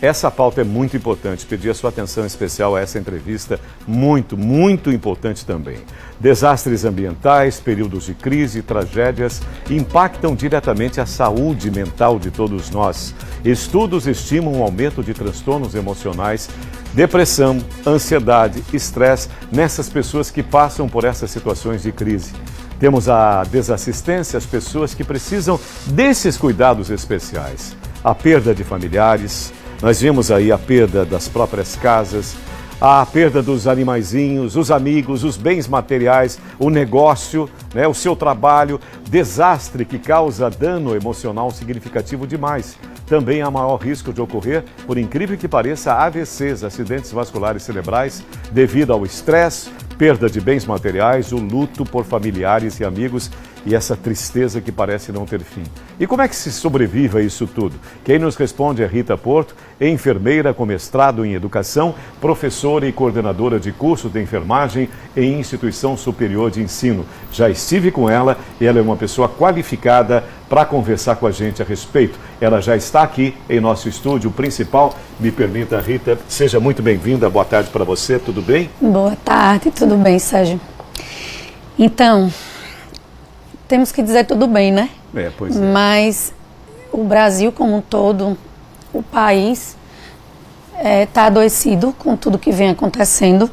essa pauta é muito importante. Pedir a sua atenção especial a essa entrevista, muito, muito importante também. Desastres ambientais, períodos de crise e tragédias impactam diretamente a saúde mental de todos nós. Estudos estimam um aumento de transtornos emocionais, depressão, ansiedade, estresse nessas pessoas que passam por essas situações de crise. Temos a desassistência às pessoas que precisam desses cuidados especiais. A perda de familiares, nós vimos aí a perda das próprias casas, a perda dos animaizinhos, os amigos, os bens materiais, o negócio, o seu trabalho, desastre que causa dano emocional significativo demais. Também há maior risco de ocorrer, por incrível que pareça, AVCs, acidentes vasculares cerebrais, devido ao estresse, perda de bens materiais, o luto por familiares e amigos e essa tristeza que parece não ter fim. E como é que se sobrevive a isso tudo? Quem nos responde é Rita Porto, enfermeira com mestrado em educação, professora e coordenadora de curso de enfermagem em instituição superior de ensino. Já estive com ela e ela é uma pessoa qualificada para conversar com a gente a respeito. Ela já está aqui em nosso estúdio principal. Me permita, Rita, seja muito bem-vinda. Boa tarde para você, tudo bem? Boa tarde, tudo bem, Sérgio? Então, temos que dizer tudo bem, né? Pois é. Mas o Brasil como um todo, o país, está adoecido com tudo que vem acontecendo.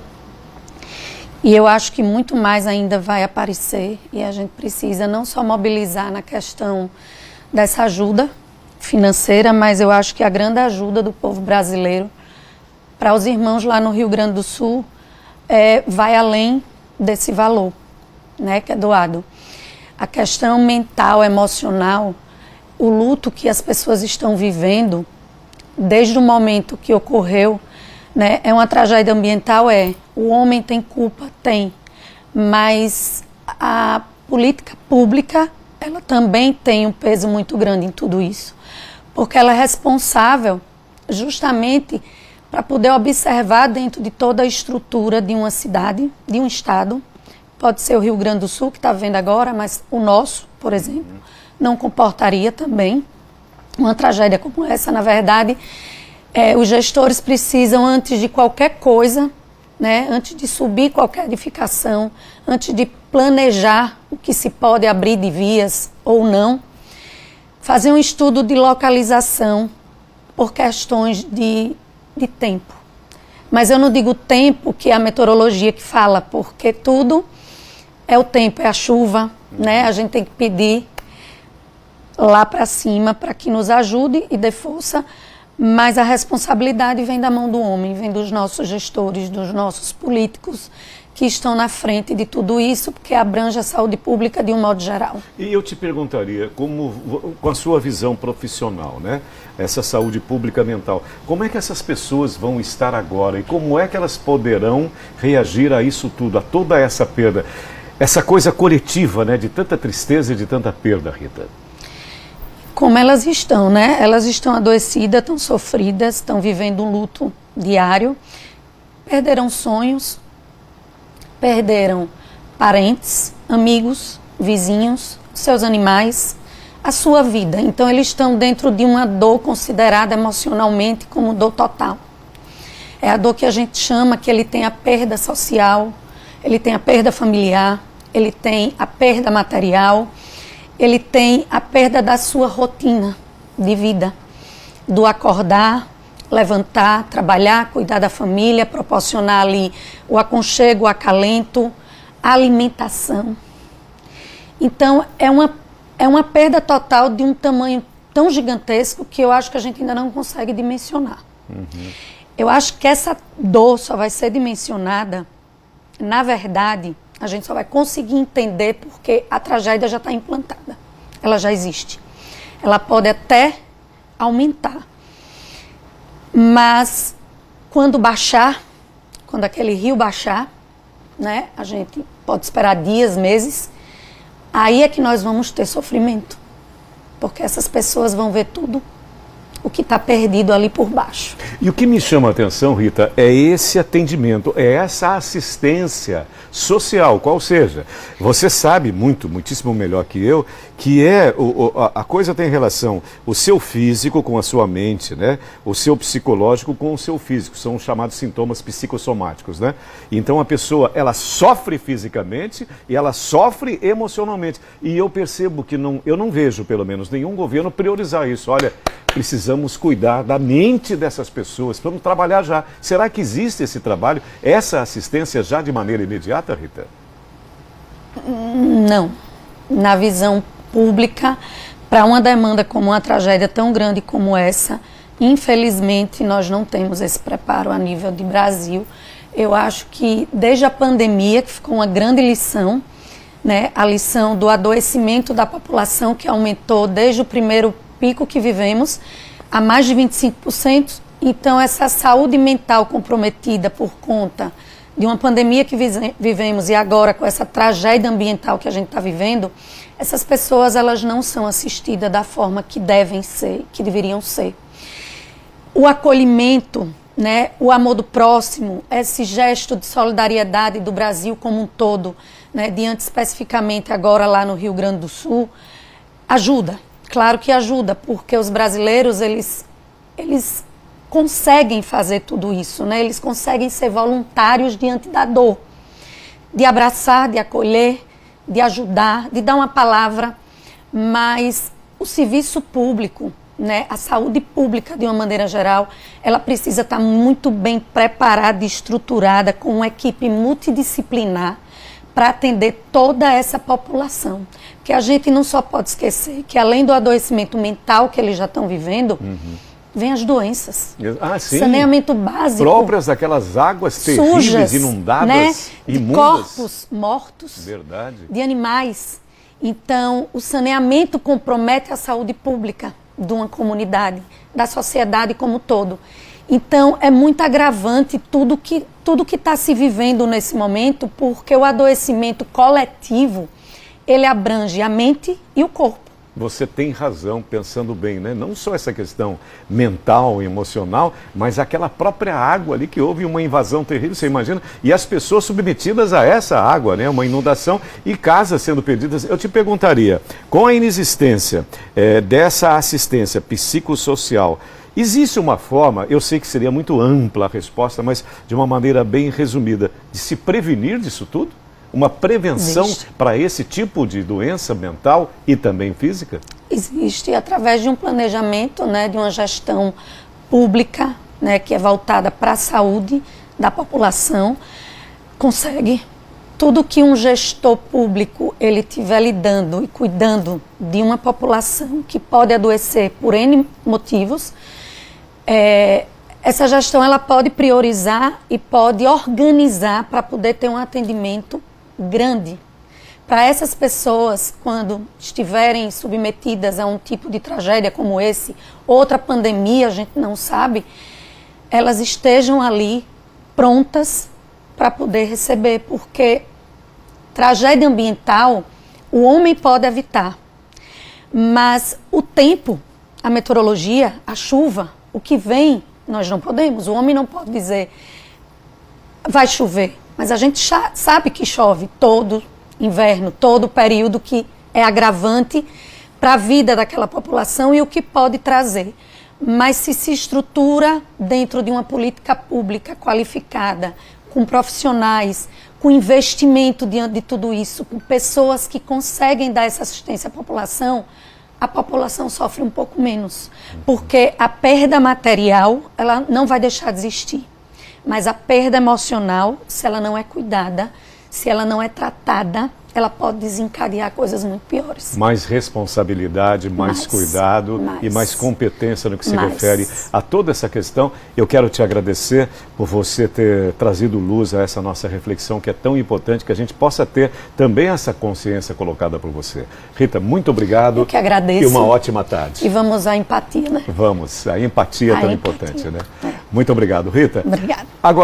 E eu acho que muito mais ainda vai aparecer e a gente precisa não só mobilizar na questão dessa ajuda financeira, mas eu acho que a grande ajuda do povo brasileiro para os irmãos lá no Rio Grande do Sul vai além desse valor, né, que é doado. A questão mental, emocional, o luto que as pessoas estão vivendo desde o momento que ocorreu, né, é uma tragédia ambiental, o homem tem culpa, tem, mas a política pública, ela também tem um peso muito grande em tudo isso, porque ela é responsável justamente para poder observar dentro de toda a estrutura de uma cidade, de um estado, pode ser o Rio Grande do Sul, que está vendo agora, mas o nosso, por exemplo, não comportaria também uma tragédia como essa. Na verdade, os gestores precisam, antes de qualquer coisa, né, antes de subir qualquer edificação, antes de planejar o que se pode abrir de vias ou não, fazer um estudo de localização por questões de tempo. Mas eu não digo tempo que é a meteorologia que fala, porque tudo é o tempo, é a chuva, né? A gente tem que pedir lá para cima para que nos ajude e dê força, mas a responsabilidade vem da mão do homem, vem dos nossos gestores, dos nossos políticos que estão na frente de tudo isso, porque abrange a saúde pública de um modo geral. E eu te perguntaria, com a sua visão profissional, né? Essa saúde pública mental, como é que essas pessoas vão estar agora e como é que elas poderão reagir a isso tudo, a toda essa perda? Essa coisa coletiva, né, de tanta tristeza e de tanta perda, Rita. Como elas estão, né? Elas estão adoecidas, estão sofridas, estão vivendo um luto diário, perderam sonhos, perderam parentes, amigos, vizinhos, seus animais, a sua vida. Então eles estão dentro de uma dor considerada emocionalmente como dor total. É a dor que a gente chama que ele tem a perda social, ele tem a perda familiar, ele tem a perda material, ele tem a perda da sua rotina de vida, do acordar, levantar, trabalhar, cuidar da família, proporcionar ali o aconchego, o acalento, a alimentação. Então, é uma perda total de um tamanho tão gigantesco que eu acho que a gente ainda não consegue dimensionar. Eu acho que essa dor só vai ser dimensionada, na verdade, a gente só vai conseguir entender porque a tragédia já está implantada. Ela já existe. Ela pode até aumentar. Mas quando baixar, quando aquele rio baixar, né, a gente pode esperar dias, meses, aí é que nós vamos ter sofrimento. Porque essas pessoas vão ver tudo o que está perdido ali por baixo. E o que me chama a atenção, Rita, é esse atendimento, é essa assistência social, qual seja. Você sabe muitíssimo melhor que eu, que a coisa tem relação o seu físico com a sua mente, né? O seu psicológico com o seu físico, são os chamados sintomas psicossomáticos, né? Então a pessoa, ela sofre fisicamente e ela sofre emocionalmente. E eu percebo que eu não vejo, pelo menos, nenhum governo priorizar isso. Olha, precisamos cuidar da mente dessas pessoas, vamos trabalhar já. Será que existe esse trabalho, essa assistência já de maneira imediata, Rita? Não. Na visão pública, para uma demanda como uma tragédia tão grande como essa, infelizmente nós não temos esse preparo a nível de Brasil. Eu acho que desde a pandemia, que ficou uma grande lição, né, a lição do adoecimento da população, que aumentou desde o primeiro pico que vivemos a mais de 25%. Então, essa saúde mental comprometida por conta de uma pandemia que vivemos e agora com essa tragédia ambiental que a gente está vivendo, essas pessoas elas não são assistidas da forma que devem ser, que deveriam ser. O acolhimento, né, o amor do próximo, esse gesto de solidariedade do Brasil como um todo, né, diante especificamente agora lá no Rio Grande do Sul, ajuda. Claro que ajuda, porque os brasileiros, eles conseguem fazer tudo isso, né? Eles conseguem ser voluntários diante da dor, de abraçar, de acolher, de ajudar, de dar uma palavra, mas o serviço público, né, a saúde pública de uma maneira geral, ela precisa estar muito bem preparada e estruturada com uma equipe multidisciplinar para atender toda essa população. Porque a gente não só pode esquecer que além do adoecimento mental que eles já estão vivendo, vem as doenças. Sim. Saneamento básico. Próprias daquelas águas terríveis, sujas, inundadas, né? De corpos mortos. Verdade. De animais. Então, o saneamento compromete a saúde pública de uma comunidade, da sociedade como um todo. Então, é muito agravante tudo que está se vivendo nesse momento, porque o adoecimento coletivo, ele abrange a mente e o corpo. Você tem razão, pensando bem, né? Não só essa questão mental e emocional, mas aquela própria água ali que houve uma invasão terrível, você imagina? E as pessoas submetidas a essa água, né? Uma inundação e casas sendo perdidas. Eu te perguntaria, com a inexistência dessa assistência psicossocial, existe uma forma, eu sei que seria muito ampla a resposta, mas de uma maneira bem resumida, de se prevenir disso tudo? Uma prevenção para esse tipo de doença mental e também física? Existe, através de um planejamento, né, de uma gestão pública, né, que é voltada para a saúde da população, consegue. Tudo que um gestor público ele estiver lidando e cuidando de uma população que pode adoecer por N motivos, essa gestão ela pode priorizar e pode organizar para poder ter um atendimento grande. Para essas pessoas, quando estiverem submetidas a um tipo de tragédia como esse, outra pandemia, a gente não sabe, elas estejam ali prontas para poder receber, porque tragédia ambiental o homem pode evitar, mas o tempo, a meteorologia, a chuva, o que vem, nós não podemos. O homem não pode dizer vai chover, mas a gente sabe que chove todo inverno, todo período, que é agravante para a vida daquela população e o que pode trazer. Mas se estrutura dentro de uma política pública qualificada, com profissionais, com investimento diante de tudo isso, com pessoas que conseguem dar essa assistência à população, a população sofre um pouco menos. Porque a perda material, ela não vai deixar de existir. Mas a perda emocional, se ela não é cuidada, se ela não é tratada, ela pode desencadear coisas muito piores. Mais responsabilidade, mais cuidado e mais competência no que se refere a toda essa questão. Eu quero te agradecer por você ter trazido luz a essa nossa reflexão, que é tão importante, que a gente possa ter também essa consciência colocada por você. Rita, muito obrigado. Eu que agradeço. E uma ótima tarde. E vamos à empatia, né? Vamos, a empatia é tão importante, né? Muito obrigado, Rita. Obrigada. Agora,